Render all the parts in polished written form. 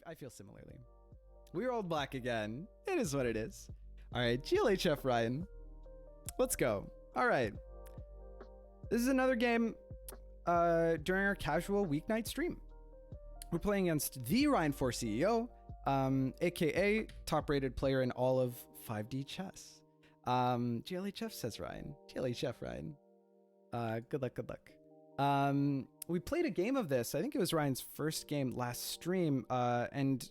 I feel similarly. We rolled black again. It is what it is. All right, GLHF Ryan. Let's go. All right. This is another game during our casual weeknight stream. We're playing against the Ryan 4 CEO, aka top-rated player in all of 5D chess. GLHF says Ryan. GLHF Ryan. Good luck, good luck. We played a game of this. I think it was Ryan's first game last stream, and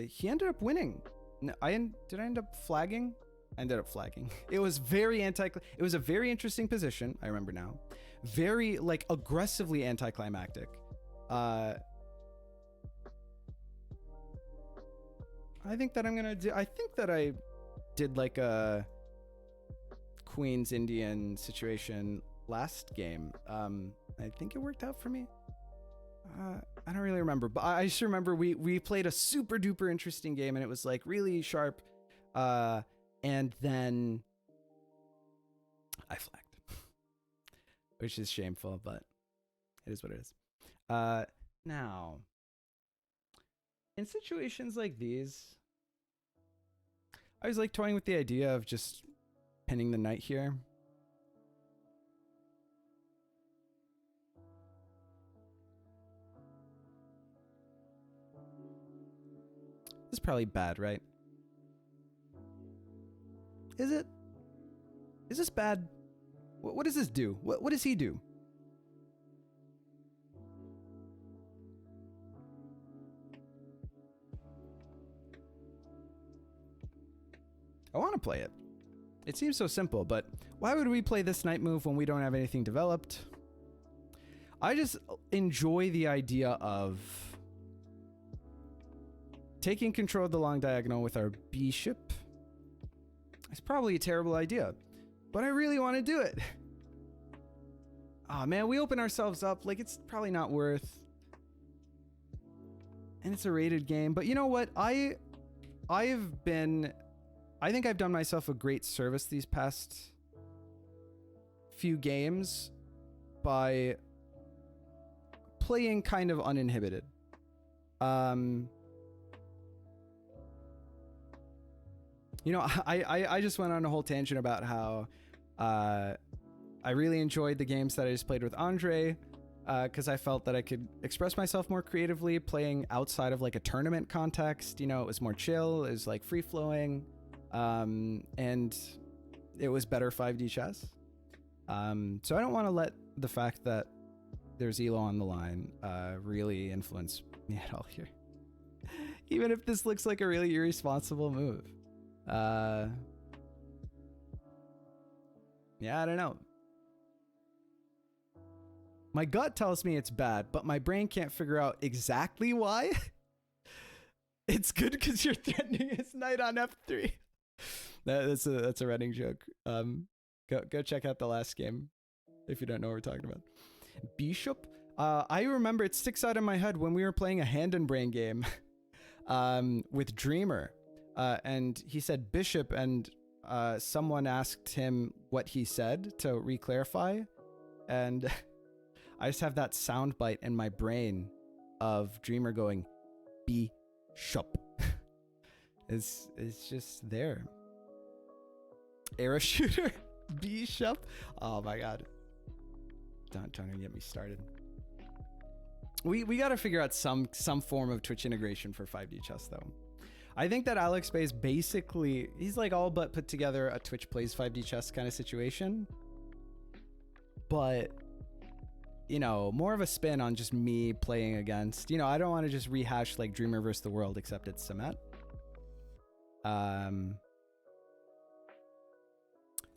he ended up winning. No, did I end up flagging? I ended up flagging. It was it was a very interesting position. I remember now. Very like aggressively anticlimactic. I think that I did like a Queen's Indian situation last game. I think it worked out for me. I don't really remember, but I just remember we played a super duper interesting game, and it was like really sharp. And then I flagged, which is shameful, but it is what it is. Now, in situations like these, I was like toying with the idea of just pinning the knight here. This is probably bad, right? Is it? Is this bad? What does this do? What does he do? I want to play it. It seems so simple, but why would we play this knight move when we don't have anything developed? I just enjoy the idea of taking control of the long diagonal with our bishop. It's probably a terrible idea, but I really want to do it. Oh man, we open ourselves up. Like, it's probably not worth. And it's a rated game, but you know what? I think I've done myself a great service these past few games by playing kind of uninhibited. You know, I just went on a whole tangent about how I really enjoyed the games that I just played with Andre, because I felt that I could express myself more creatively playing outside of like a tournament context. You know, it was more chill, it was like free flowing, and it was better 5D chess. So I don't want to let the fact that there's Elo on the line really influence me at all here. Even if this looks like a really irresponsible move. Yeah, I don't know. My gut tells me it's bad, but my brain can't figure out exactly why. It's good because you're threatening his knight on f3. That's a running joke. Go check out the last game if you don't know what we're talking about. Bishop. I remember it sticks out in my head when we were playing a hand and brain game with Dreamer. And he said bishop, and someone asked him what he said to re-clarify, and I just have that sound bite in my brain of Dreamer going bishop. It's just there. Arrow shooter bishop. Oh my god! Don't get me started. We got to figure out some form of Twitch integration for 5D chess though. I think that Alex Bay is basically, he's like all but put together a Twitch plays 5D chess kind of situation. But, you know, more of a spin on just me playing against, you know, I don't want to just rehash like Dreamer versus the World, except it's Samet. I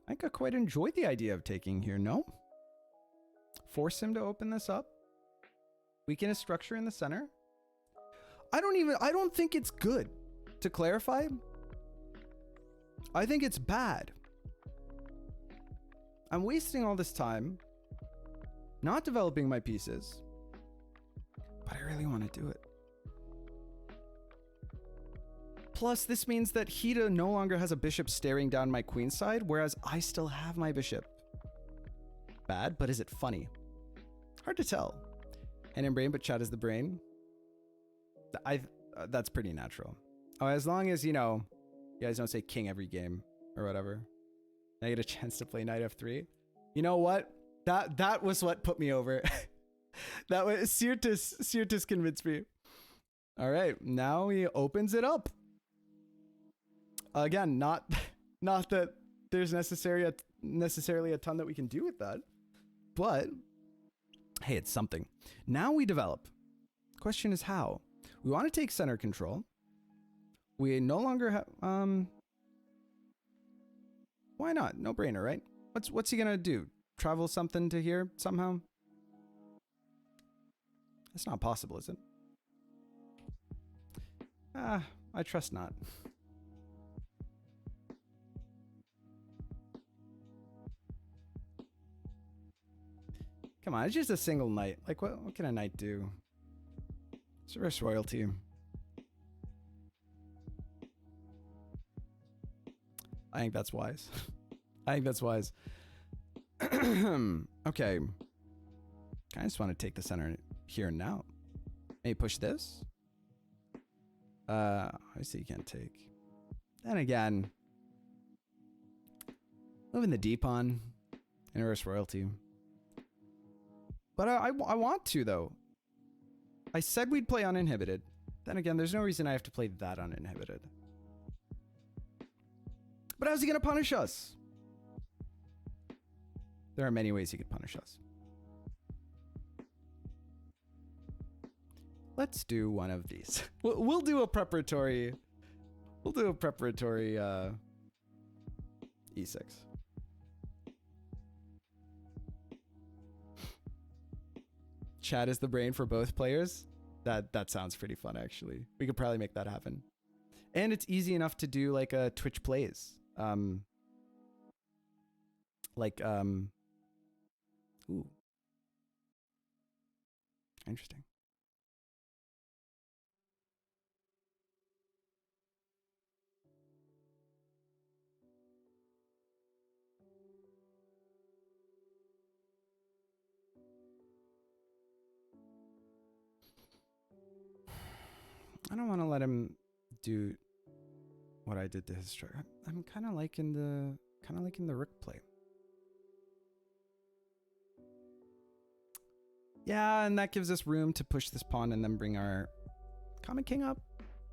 think I quite enjoyed the idea of taking here, no? Force him to open this up. Weaken his structure in the center. I don't think it's good. To clarify, I think it's bad. I'm wasting all this time not developing my pieces, but I really want to do it. Plus, this means that Hida no longer has a bishop staring down my queen side, whereas I still have my bishop. Bad, but is it funny? Hard to tell. Hand and brain, but chat is the brain. That's pretty natural. Oh, as long as, you know, you guys don't say king every game or whatever. I get a chance to play knight f3. You know what? That was what put me over. That was Sirtis convinced me. All right, now he opens it up. Again, not that there's necessarily a ton that we can do with that, but hey, it's something. Now we develop. Question is how? We want to take center control. We no longer have why not? No brainer, right? What's he gonna do? Travel something to here somehow? That's not possible, is it? I trust not. Come on, it's just a single knight. Like, what can a knight do? Service royalty. I think that's wise. I think that's wise. Okay. I just want to take the center here and now. Maybe push this? Obviously you can't take. Then again, moving the D pawn, inverse royalty. But I want to, though. I said we'd play uninhibited. Then again, there's no reason I have to play that uninhibited. But how's he going to punish us? There are many ways he could punish us. Let's do one of these. We'll do a preparatory... We'll do a preparatory E6. Chat is the brain for both players. That sounds pretty fun, actually. We could probably make that happen. And it's easy enough to do like a Twitch plays. Ooh. Interesting. I don't want to let him do what I did to his stroke. I'm kind of liking the rook play. Yeah, and that gives us room to push this pawn and then bring our common king up.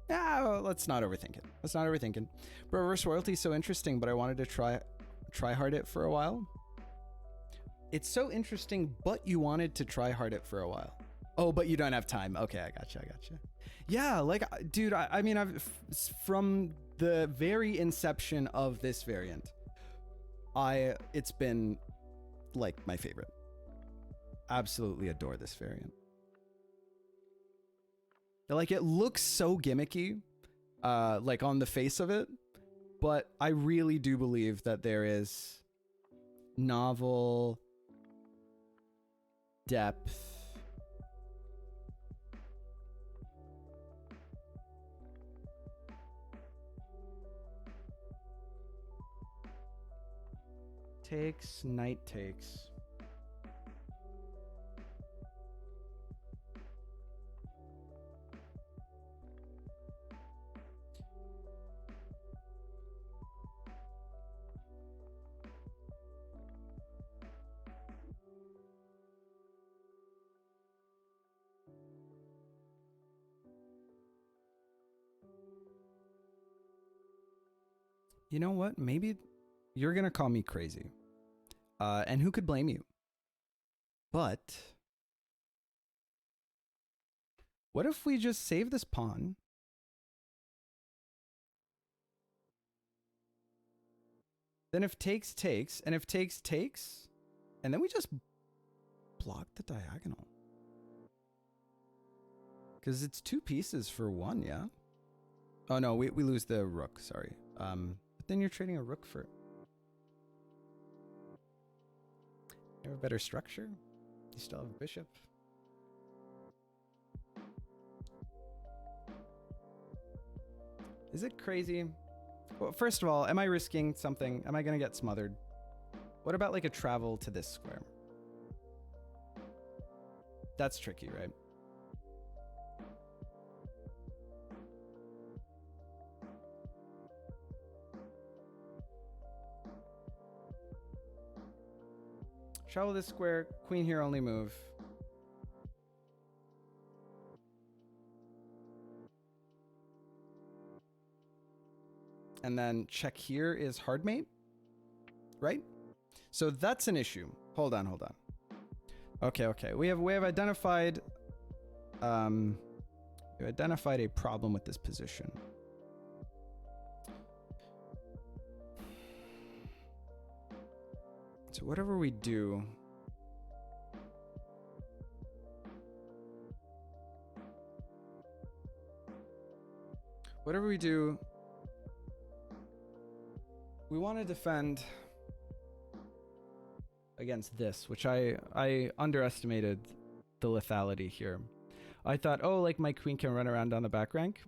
Yeah, well, let's not overthink it. Let's not overthink it. But reverse royalty is so interesting, but I wanted to try hard it for a while. It's so interesting, but you wanted to try hard it for a while. Oh, but you don't have time. Okay, I gotcha. Yeah, like, dude, I mean, from the very inception of this variant, it's been like my favorite. Absolutely adore this variant. Like, it looks so gimmicky, like on the face of it, but I really do believe that there is novel depth. Takes, knight takes. You know what? Maybe you're gonna call me crazy. And who could blame you? But what if we just save this pawn? Then if takes, takes, and if takes, takes, and then we just block the diagonal. Because it's two pieces for one, yeah? Oh no, we lose the rook, sorry. But then you're trading a rook for... You have a better structure? You still have a bishop? Is it crazy? Well, first of all, am I risking something? Am I going to get smothered? What about like a travel to this square? That's tricky, right? Travel this square. Queen here, only move. And then check here is hard mate, right? So that's an issue. Hold on. Okay. We have identified a problem with this position. So whatever we do, we want to defend against this, which I underestimated the lethality here. I thought, oh, like my queen can run around on the back rank,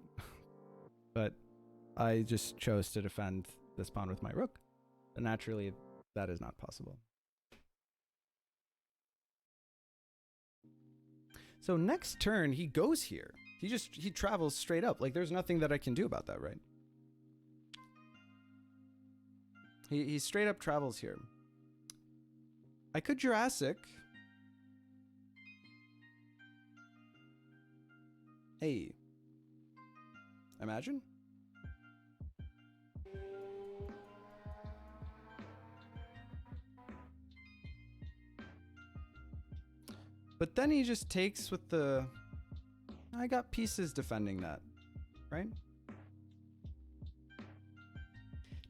but I just chose to defend this pawn with my rook. And naturally, that is not possible. So next turn, he goes here. He travels straight up. Like, there's nothing that I can do about that, right? He straight up travels here. I could Jurassic. Hey. Imagine. But then he just takes with the... I got pieces defending that, right?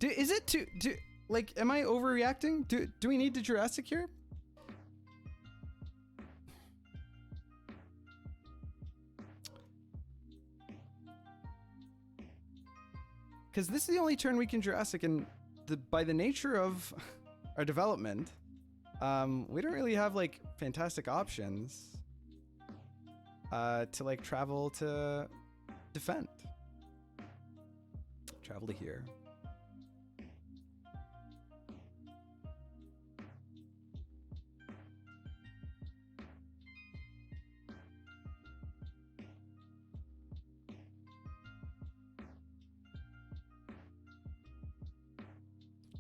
Is it too... Like, am I overreacting? Do we need the Jurassic here? Because this is the only turn we can Jurassic, and by the nature of our development, we don't really have, like, fantastic options to, like, travel to defend. Travel to here.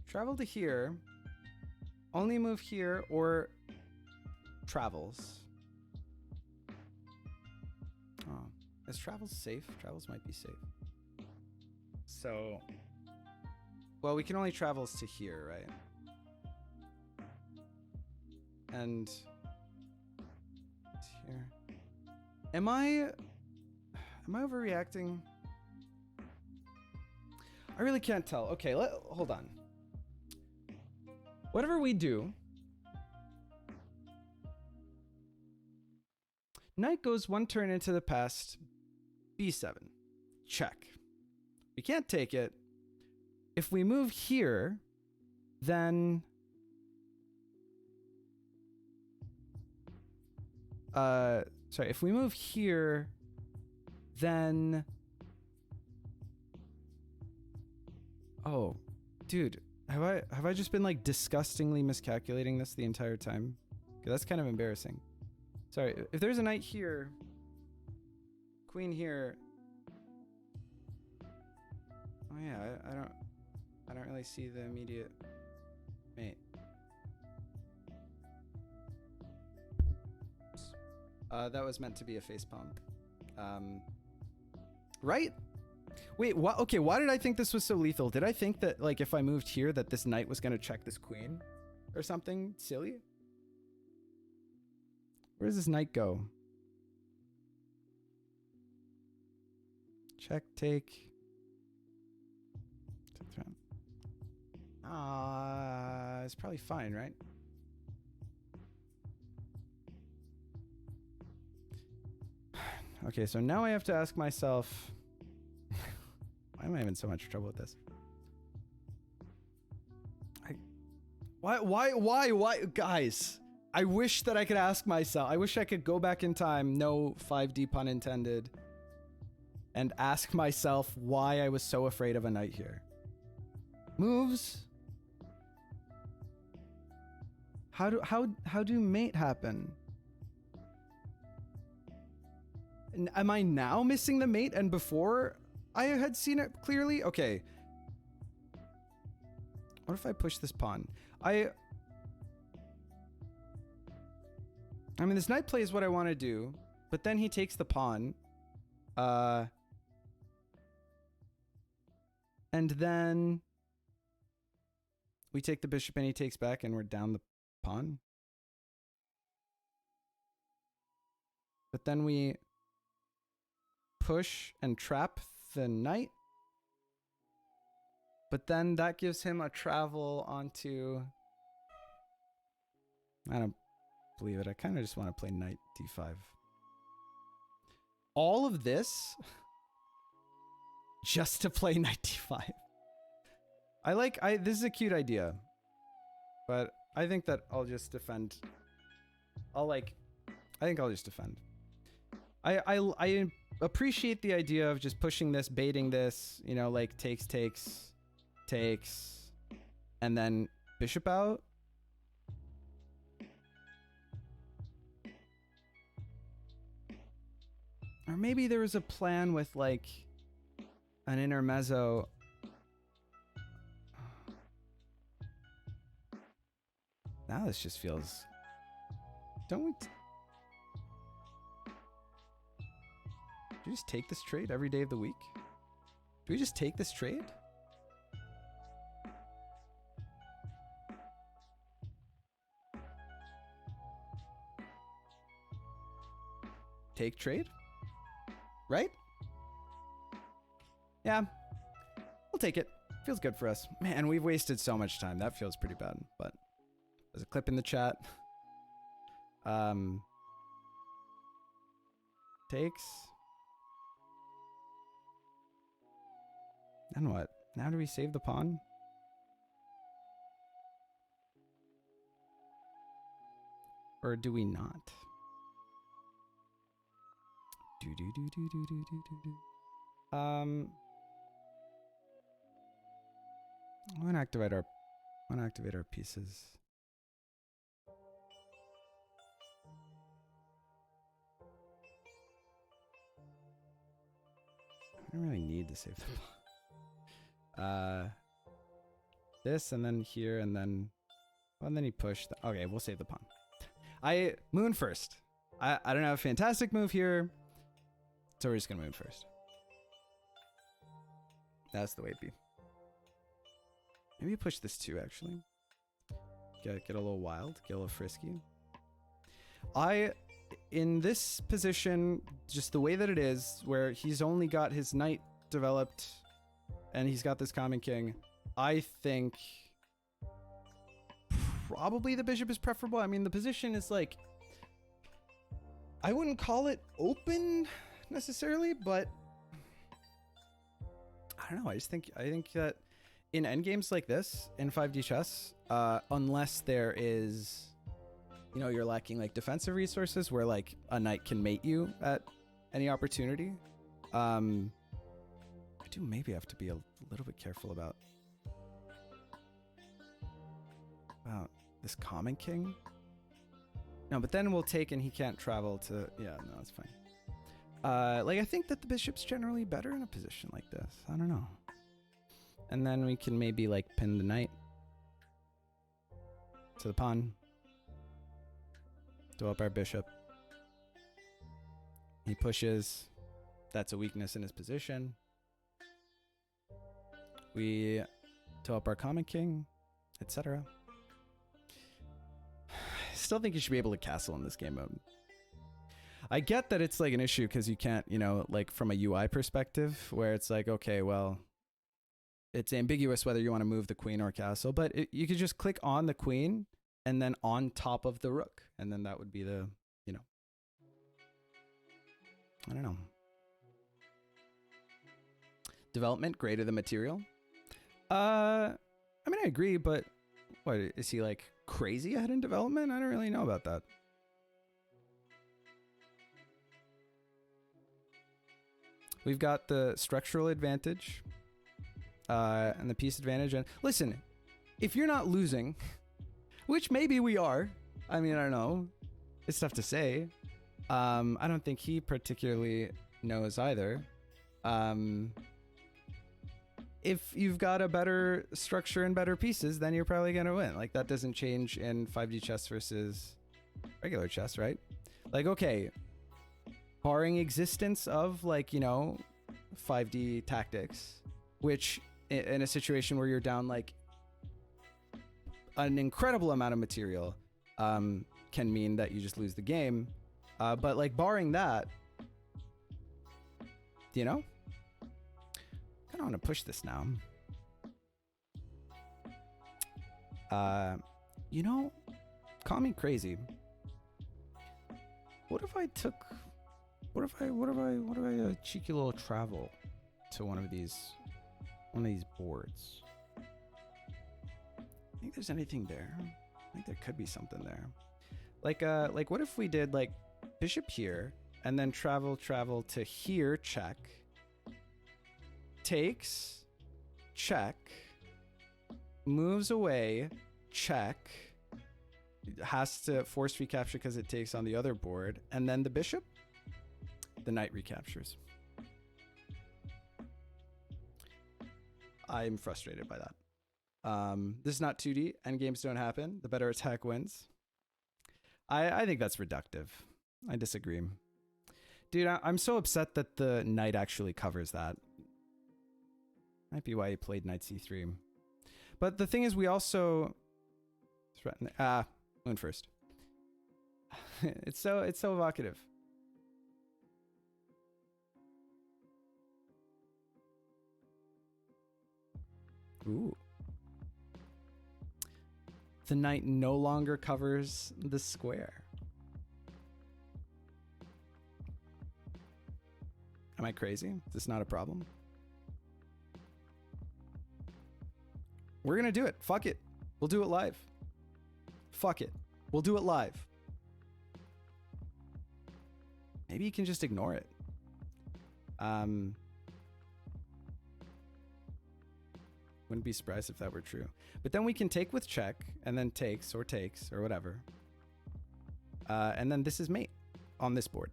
Travel to here. Only move here or travels. Oh, is travels safe? Travels might be safe. So, well, we can only travels to here, right? And here. Am I overreacting? I really can't tell. Okay, hold on. Whatever we do, knight goes one turn into the past, b7. Check. We can't take it. If we move here, then... sorry, if we move here, then... Oh, dude. Have I just been like disgustingly miscalculating this the entire time? 'Cause that's kind of embarrassing. Sorry, if there's a knight here, queen here. Oh yeah, I don't really see the immediate mate. That was meant to be a facepalm. Right? Wait, what? Okay, why did I think this was so lethal? Did I think that, like, if I moved here that this knight was going to check this queen? Or something silly? Where does this knight go? Check, take. It's probably fine, right? Okay, so now I have to ask myself... Why am I having so much trouble with this? Why? Guys, I wish that I could ask myself. I wish I could go back in time, no 5D pun intended, and ask myself why I was so afraid of a knight here. Moves. How do mate happen? Am I now missing the mate and before I had seen it clearly? Okay. What if I push this pawn? I mean, this knight play is what I want to do, but then he takes the pawn. And then we take the bishop and he takes back and we're down the pawn. But then we push and trap the knight. But then that gives him a travel onto... I don't believe it. I kind of just want to play knight d5. All of this just to play knight d5. This is a cute idea, but I think that I'll just defend. I think I'll just defend. I appreciate the idea of just pushing this, baiting this, you know, like takes, and then bishop out. Or maybe there was a plan with like an intermezzo. Now this just feels... Don't we... Do we just take this trade every day of the week? Do we just take this trade? Take trade? Right? Yeah. We'll take it. Feels good for us. Man, we've wasted so much time. That feels pretty bad, but... There's a clip in the chat. Takes. Then what? Now do we save the pawn? Or do we not? I want to activate our pieces. I don't really need to save the pawn. This and then here and then, well, and then he pushed. Okay, we'll save the pawn. Moon first. I don't have a fantastic move here, so we're just gonna moon first. That's the way it be. Maybe push this too, actually. Get a little wild, get a little frisky. In this position, just the way that it is, where he's only got his knight developed and he's got this common king, I think probably the bishop is preferable. I mean, the position is like, I wouldn't call it open necessarily, but I don't know. I think that in endgames like this, in 5D chess, unless there is... You know, you're lacking like defensive resources where like a knight can mate you at any opportunity. I do maybe have to be a little bit careful about this common king. No, but then we'll take and he can't travel to... Yeah, no, it's fine. Like I think that the bishop's generally better in a position like this. I don't know. And then we can maybe like pin the knight to the pawn. Throw up our bishop. He pushes. That's a weakness in his position. We throw up our common king, etc. Still think you should be able to castle in this game mode. I get that it's like an issue because you can't, you know, like from a UI perspective where it's like, okay, well, it's ambiguous whether you want to move the queen or castle, but you could just click on the queen and then on top of the rook. And then that would be the, you know, I don't know. Development greater than material. I mean, I agree, but what, is he like crazy ahead in development? I don't really know about that. We've got the structural advantage and the piece advantage. And listen, if you're not losing, which maybe we are, I mean, I don't know. It's tough to say. I don't think he particularly knows either. If you've got a better structure and better pieces, then you're probably going to win. Like, that doesn't change in 5D chess versus regular chess, right? Like, okay, barring existence of like, you know, 5D tactics, which in a situation where you're down like an incredible amount of material can mean that you just lose the game. But like barring that, you know, I don't want to push this now. You know, call me crazy. What if I took, what if I a cheeky little travel to one of these boards? I think there's anything there. I think there could be something there. Like what if we did like bishop here and then travel to here, check. Takes, check. Moves away, check. Has to force recapture because it takes on the other board. And then the bishop, the knight recaptures. I'm frustrated by that. This is not 2D. Endgames don't happen. The better attack wins. I think that's reductive. I disagree. Dude, I'm so upset that the knight actually covers that. Might be why he played knight c3. But the thing is, we also threaten. Moon first. it's so evocative. Ooh. The knight no longer covers the square. Am I crazy? Is this not a problem? We're gonna do it. Fuck it. We'll do it live. Fuck it. We'll do it live. Maybe you can just ignore it. Wouldn't be surprised if that were true. But then we can take with check, and then takes or whatever. And then this is mate on this board.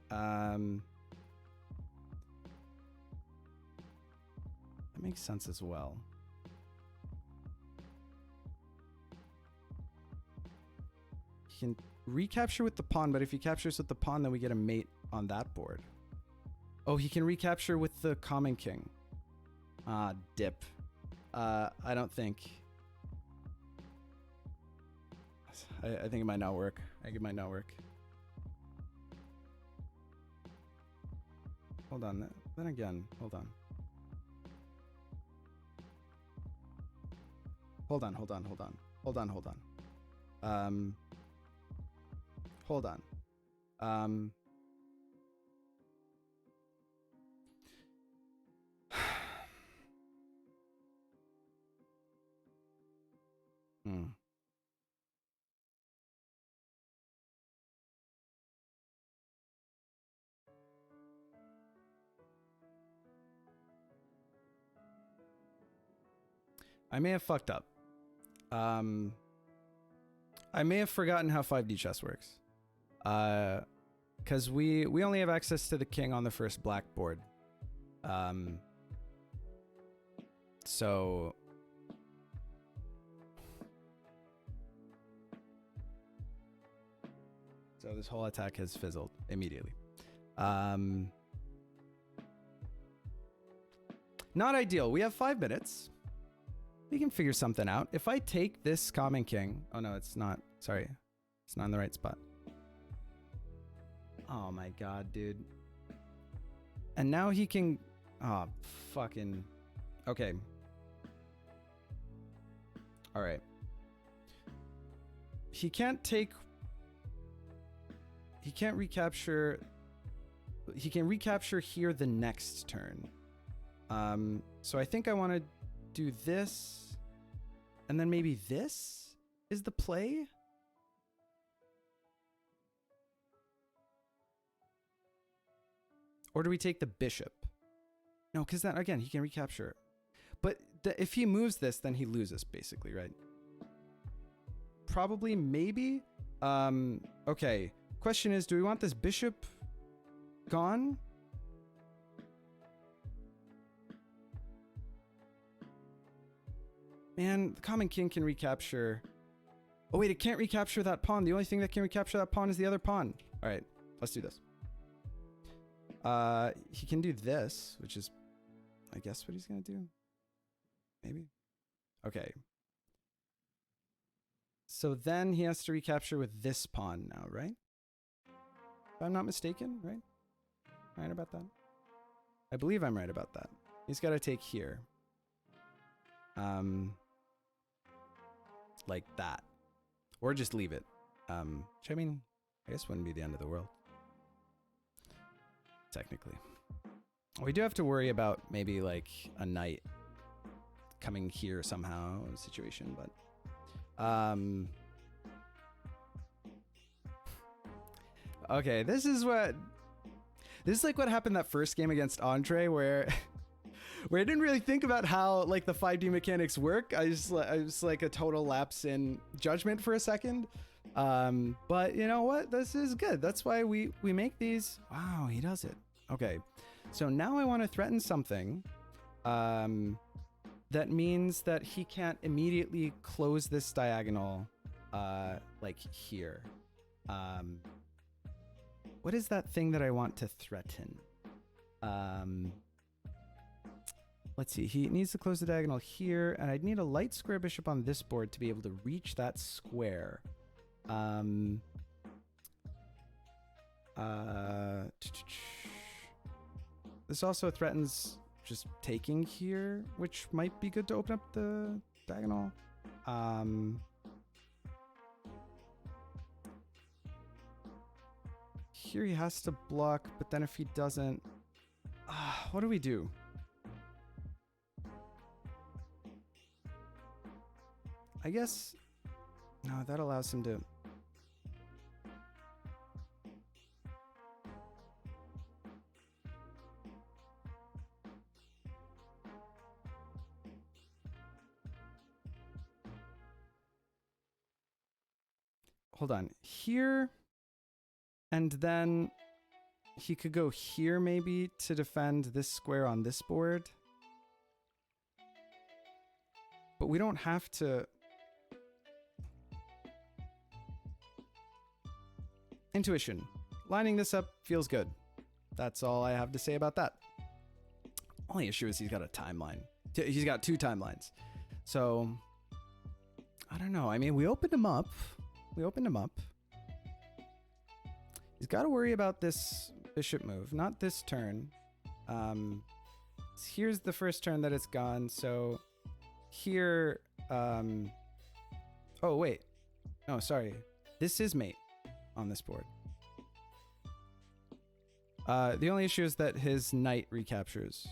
That makes sense as well. He can recapture with the pawn, but if he captures with the pawn, then we get a mate on that board. Oh, he can recapture with the common king. Ah, dip. I don't think. I think it might not work. I think it might not work. Hold on. Then again, hold on. Hold on. Hold on. I may have fucked up. I may have forgotten how 5D chess works. Because we only have access to the king on the first black board. So this whole attack has fizzled immediately. Not ideal. We have 5 minutes. We can figure something out. If I take this common king... Oh, no, it's not. Sorry. It's not in the right spot. Oh, my God, dude. And now he can... Oh, fucking... Okay. All right. He can't take... He can't recapture... He can recapture here the next turn. So I think I want to do this, and then maybe this is the play. Or do we take the bishop? No, because then again he can recapture. But if he moves this, then he loses basically, right? Probably, maybe. Okay. Question is, do we want this bishop gone? Man, the common king can recapture. Oh wait, it can't recapture that pawn. The only thing that can recapture that pawn is the other pawn. All right, let's do this. He can do this, which is, I guess, what he's gonna do. Maybe. Okay. So then he has to recapture with this pawn now, right? If I'm not mistaken, right? Right about that? I believe I'm right about that. He's got to take here. Like that. Or just leave it. Which I mean, I guess wouldn't be the end of the world. Technically. We do have to worry about maybe like a knight coming here somehow situation, but okay, this is like what happened that first game against Andre where I didn't really think about how like the 5D mechanics work. I was like a total lapse in judgment for a second. But you know what? This is good. That's why we make these. Wow, he does it. Okay. So now I want to threaten something. That means that he can't immediately close this diagonal like here. What is that thing that I want to threaten? Let's see. He needs to close the diagonal here, and I'd need a light square bishop on this board to be able to reach that square. This also threatens just taking here, which might be good to open up the diagonal. Here he has to block, but then if he doesn't, what do we do? I guess, no, that allows him to. Hold on, here, and then he could go here maybe to defend this square on this board. But we don't have to. Intuition. Lining this up feels good. That's all I have to say about that. Only issue is he's got a timeline. He's got 2 timelines. So, I don't know. I mean, we opened him up. He's got to worry about this bishop move, not this turn. Here's the first turn that it's gone. So here, oh wait, no, sorry. This is mate on this board. The only issue is that his knight recaptures.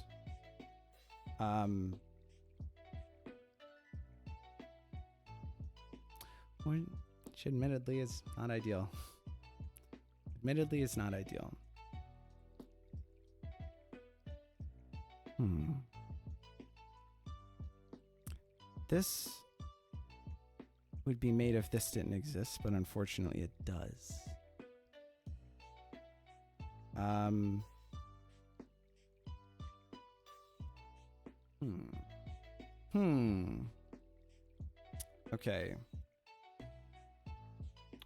Which admittedly is not ideal. This would be made if this didn't exist, but unfortunately it does. Okay.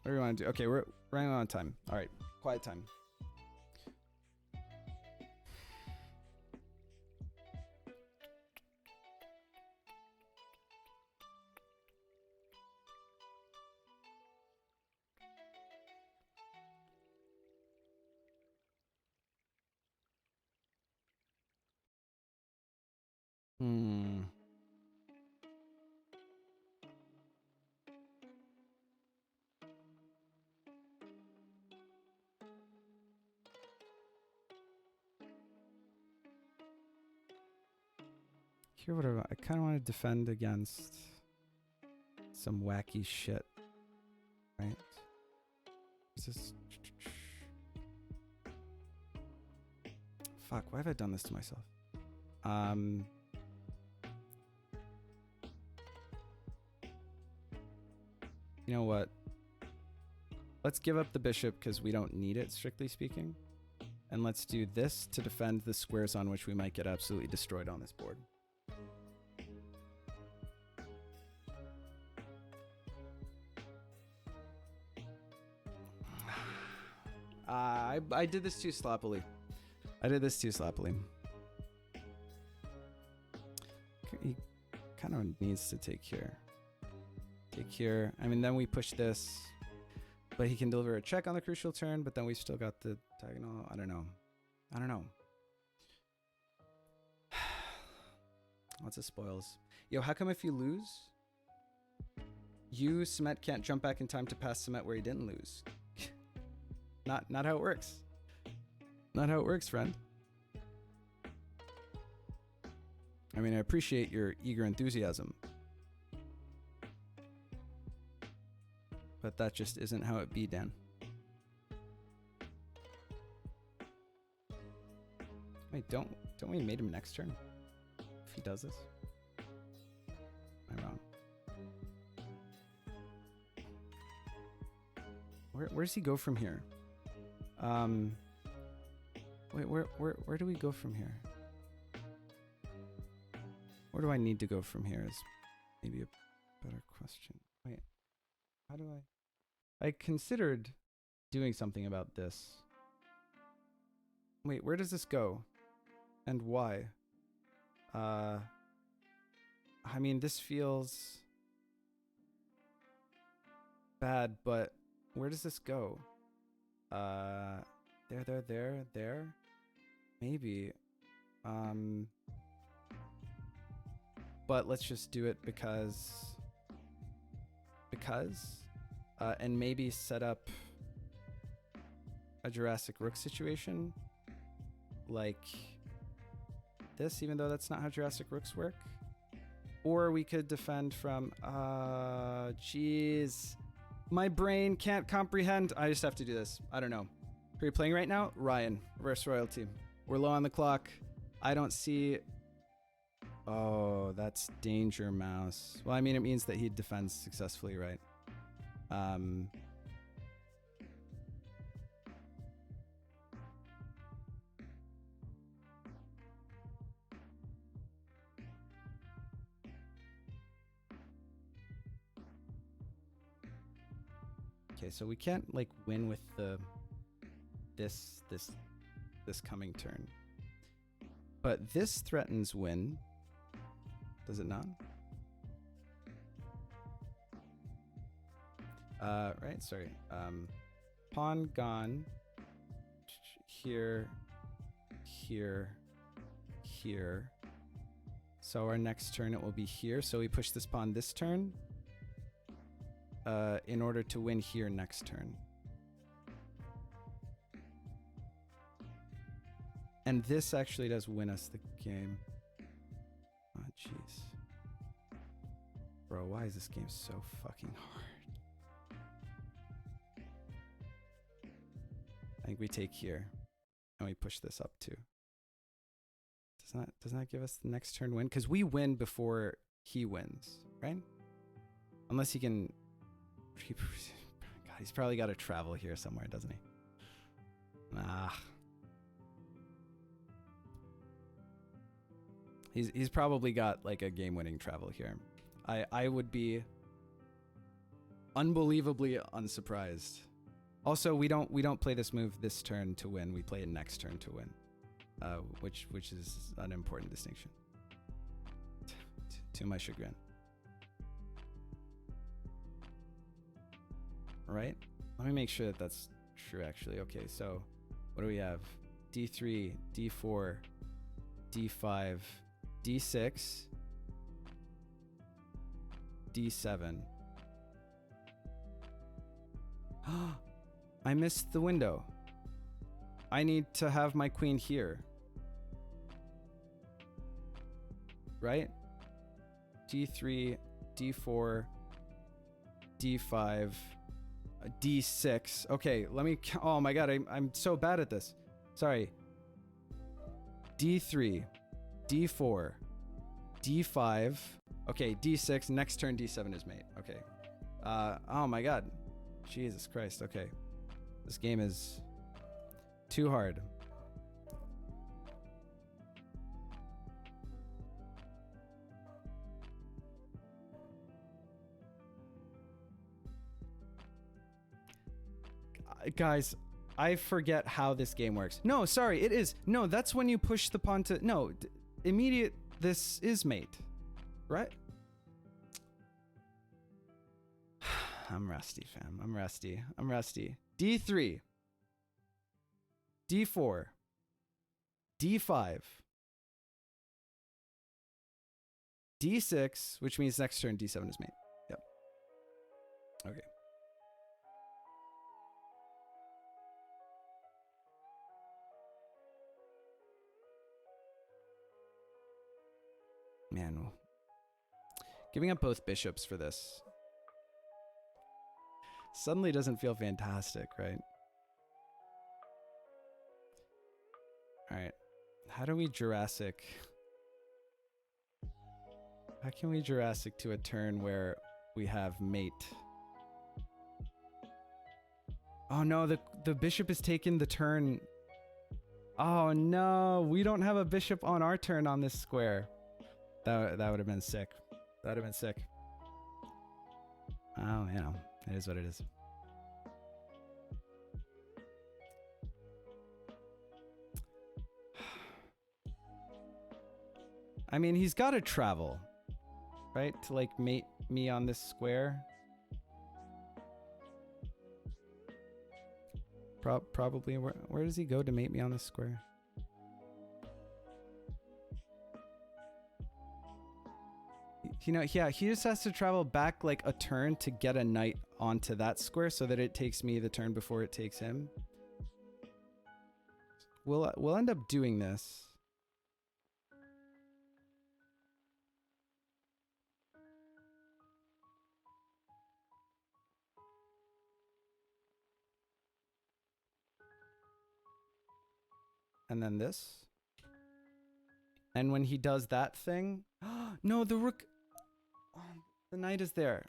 What do we want to do? Okay, we're running out of time. All right, quiet time. Here, whatever. I kind of want to defend against some wacky shit, right? Is this? Fuck! Why have I done this to myself? You know what? Let's give up the bishop because we don't need it, strictly speaking. And let's do this to defend the squares on which we might get absolutely destroyed on this board. I did this too sloppily. He kind of needs to take here. Take here. I mean, then we push this. But he can deliver a check on the crucial turn, but then we've still got the diagonal. I don't know. Lots of spoils. Yo, how come if you lose, you, Smet, can't jump back in time to pass Smet where he didn't lose? Not how it works. Not how it works, friend. I mean, I appreciate your eager enthusiasm. But that just isn't how it be, Dan. Wait, don't we mate him next turn? If he does this? Am I wrong? Where does he go from here? Wait, where do we go from here? Where do I need to go from here is maybe a better question. Wait, how do I considered doing something about this. Wait, where does this go? And why? I mean, this feels bad, but where does this go? There. Maybe. But let's just do it because, and maybe set up a Jurassic Rook situation like this, even though that's not how Jurassic Rooks work. Or we could defend from, jeez. My brain can't comprehend. I just have to do this. I don't know. Who are you playing right now? Ryan, reverse royalty. We're low on the clock. I don't see... Oh, that's danger mouse. Well, I mean, it means that he defends successfully, right? Okay, so we can't like win with the this coming turn. But this threatens win. Does it not? Right, sorry. Pawn gone. Here. So our next turn it will be here. So we push this pawn this turn. In order to win here next turn. And this actually does win us the game. Oh, jeez. Bro, why is this game so fucking hard? I think we take here. And we push this up too. Does not give us the next turn win? Because we win before he wins, right? Unless he can... God, he's probably got to travel here somewhere, doesn't he? Nah. He's probably got like a game-winning travel here. I would be unbelievably unsurprised. Also, we don't play this move this turn to win. We play it next turn to win, which is an important distinction. To my chagrin. Right? Let me make sure that that's true, actually. Okay, so what do we have? D3, D4, D5, D6, D7. I missed the window. I need to have my queen here. Right? D3, D4, D5, D6. Okay, let me... Oh my god, I'm so bad at this. Sorry. D3, D4, D5. Okay, D6. Next turn, D7 is mate. Okay. Oh my god. Jesus Christ. Okay. This game is too hard. Guys, I forget how this game works. No, sorry, it is. No, that's when you push the pawn to... No, immediate... This is mate. Right? I'm rusty, fam. I'm rusty. I'm rusty. D3. D4. D5. D6, which means next turn D7 is mate. Yep. Okay. Man, giving up both bishops for this suddenly doesn't feel fantastic, right? All right, how do we Jurassic? How can we Jurassic to a turn where we have mate? Oh no, the bishop has taken the turn. Oh no, we don't have a bishop on our turn on this square. That would have been sick. That would have been sick. Oh, you know, it is what it is. I mean, he's got to travel, right? To like mate me on this square. Probably. Where does he go to mate me on this square? You know, yeah, he just has to travel back like a turn to get a knight onto that square so that it takes me the turn before it takes him. We'll end up doing this. And then this. And when he does that thing... No, the rook... Oh, the knight is there.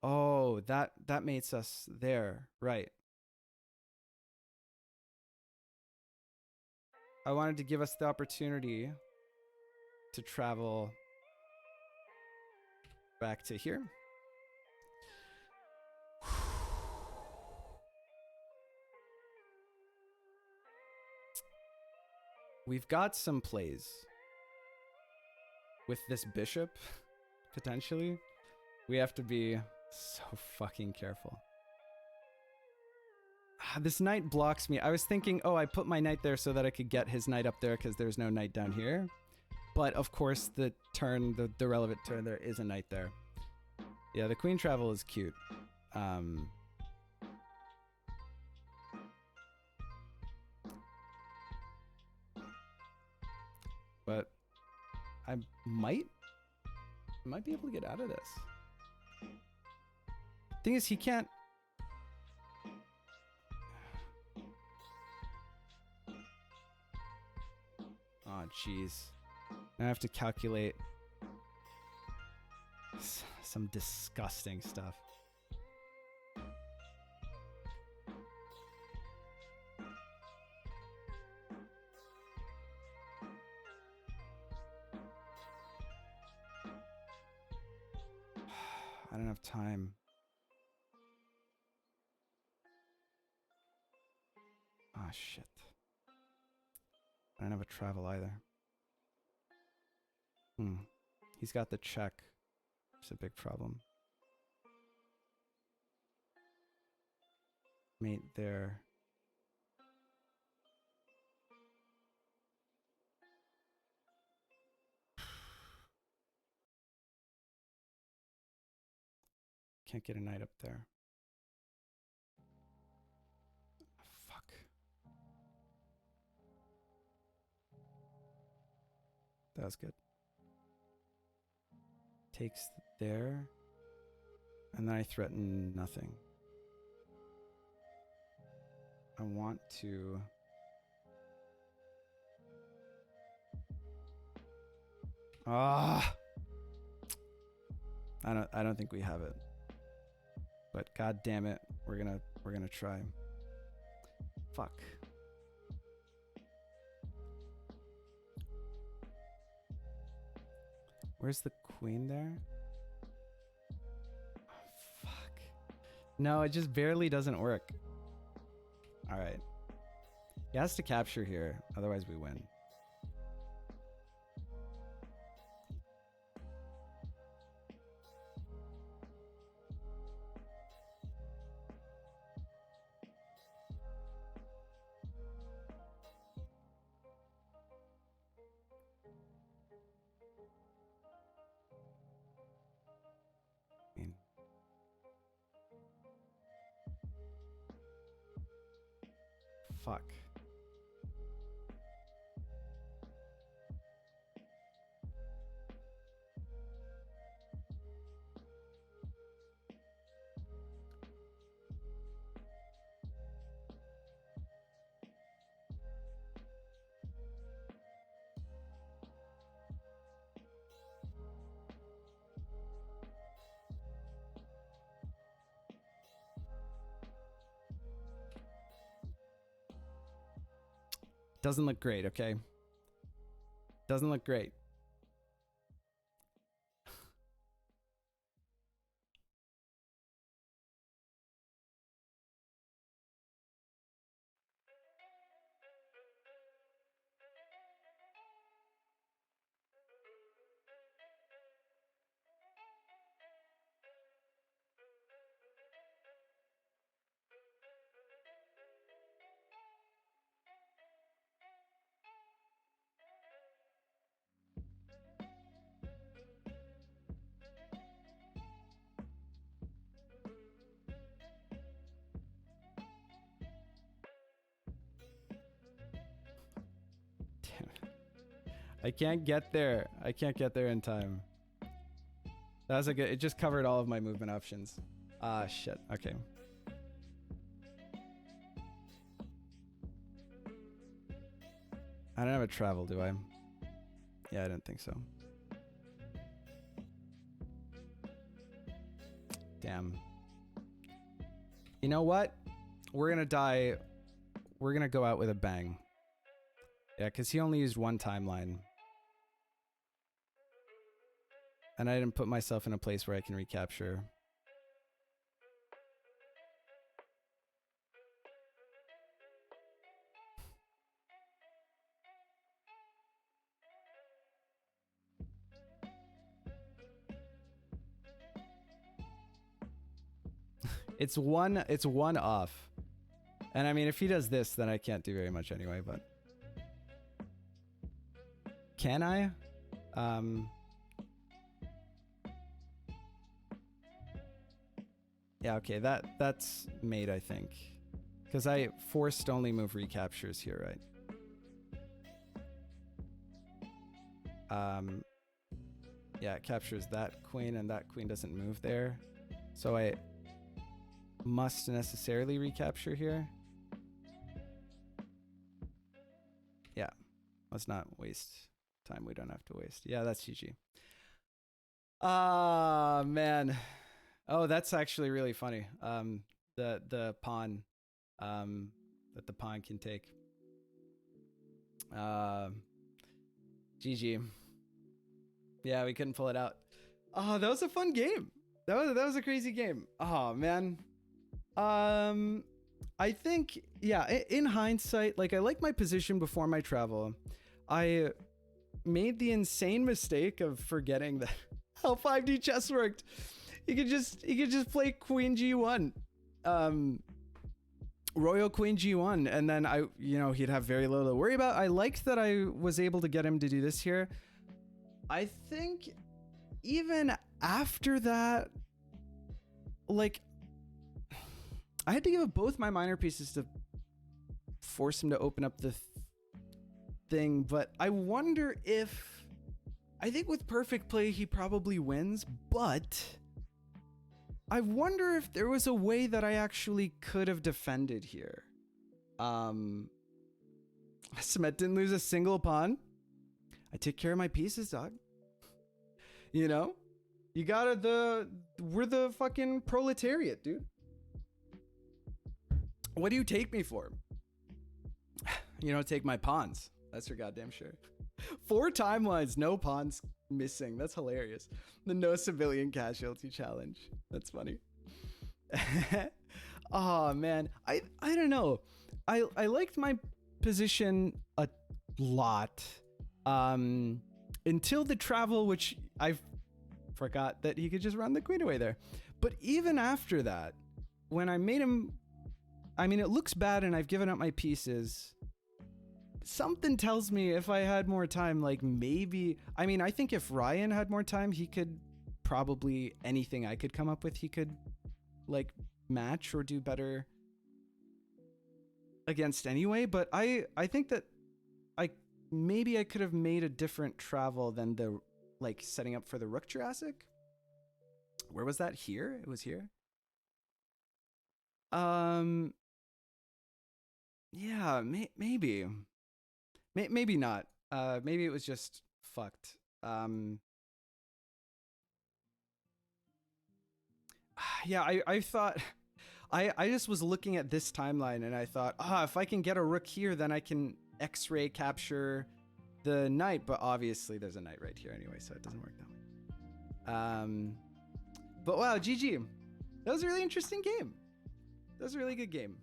Oh, that mates us there. Right. I wanted to give us the opportunity to travel back to here. We've got some plays with this bishop, potentially. We have to be so fucking careful. This knight blocks me. I was thinking, oh, I put my knight there so that I could get his knight up there because there's no knight down here. But of course, the relevant turn, there is a knight there. Yeah, the queen travel is cute. But I might be able to get out of this. Thing is, he can't. Oh, jeez. I have to calculate some disgusting stuff. I don't have time. Oh, shit. I don't have a travel either. He's got the check. It's a big problem. Mate there. Can't get a knight up there. Fuck. That was good. Takes there. And then I threaten nothing. I want to... Ah! I don't think we have it. But god damn it, we're gonna try. Fuck. Where's the queen there? Oh, fuck. No, it just barely doesn't work. All right. He has to capture here, otherwise we win. Fuck. Doesn't look great, okay? Doesn't look great. I can't get there. I can't get there in time. That was a good. It just covered all of my movement options. Ah, shit. Okay. I don't have a travel, do I? Yeah, I didn't think so. Damn. You know what? We're gonna die. We're gonna go out with a bang. Yeah, because he only used one timeline. And I didn't put myself in a place where I can recapture. It's one off. And I mean, if he does this, then I can't do very much anyway, but... Can I? Yeah, okay, that's made, I think. Because I forced only move recaptures here, right? Yeah, it captures that queen, and that queen doesn't move there. So I must necessarily recapture here. Yeah, let's not waste time we don't have to waste. Yeah, that's GG. Ah, man. Oh, that's actually really funny. The pawn that the pawn can take. GG. Yeah, we couldn't pull it out. Oh, that was a fun game. That was a crazy game. Oh, man. I think, yeah, in hindsight, like, I like my position before my travel. I made the insane mistake of forgetting that how 5D chess worked. He could just play Queen G1, Royal Queen G1, and then he'd have very little to worry about. I liked that I was able to get him to do this here. I think even after that, like, I had to give up both my minor pieces to force him to open up the thing, but I wonder if, I think with perfect play, he probably wins, but I wonder if there was a way that I actually could have defended here. Smet didn't lose a single pawn. I take care of my pieces, dog. You know? You gotta we're the fucking proletariat, dude. What do you take me for? You don't take my pawns. That's for goddamn sure. 4 timelines, no pawns missing. That's hilarious. The no civilian casualty challenge. That's funny. Oh man, I don't know. I liked my position a lot. Um, until the travel, which I forgot that he could just run the queen away there. But even after that, when I made him, I mean, it looks bad, and I've given up my pieces. Something tells me if I had more time, like maybe. I mean, I think if Ryan had more time, he could probably anything I could come up with, he could like match or do better against anyway. But I think that I maybe I could have made a different travel than the like setting up for the Rook Jurassic. Where was that? Here? It was here. Um, yeah, maybe, maybe not. Maybe it was just fucked. Yeah, I thought I just was looking at this timeline and I thought, if I can get a rook here, then I can X-ray capture the knight. But obviously, there's a knight right here anyway, so it doesn't work that way. But wow, GG. That was a really interesting game. That was a really good game.